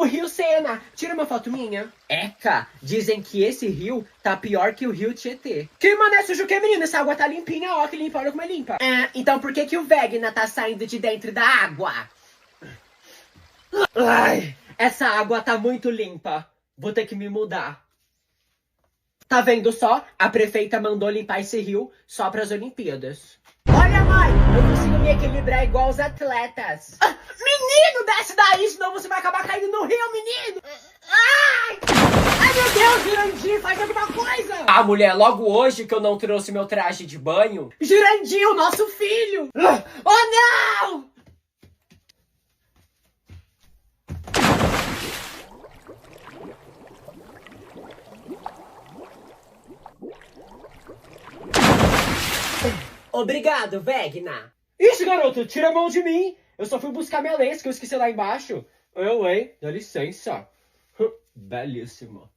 rio Sena. Tira uma foto minha. Eca, dizem que esse rio tá pior que o rio Tietê. Que mané sujo que, menina? Essa água tá limpinha, ó, que limpa, olha como é limpa. Então por que o Vegna tá saindo de dentro da água? Ai, essa água tá muito limpa. Vou ter que me mudar. Tá vendo só? A prefeita mandou limpar esse rio só pras Olimpíadas. Olha, mãe, eu consigo me equilibrar igual os atletas. Menino, desce daí, senão você vai acabar caindo no rio, menino. Ai, ai meu Deus, Jurandir, faz alguma coisa. Ah, mulher, logo hoje que eu não trouxe meu traje de banho. Jurandir, o nosso filho. Oh, não! Obrigado, Vegna. Ixi, garoto, tira a mão de mim. Eu só fui buscar minha lace que eu esqueci lá embaixo. Eu, hein? Dá licença. Belíssima.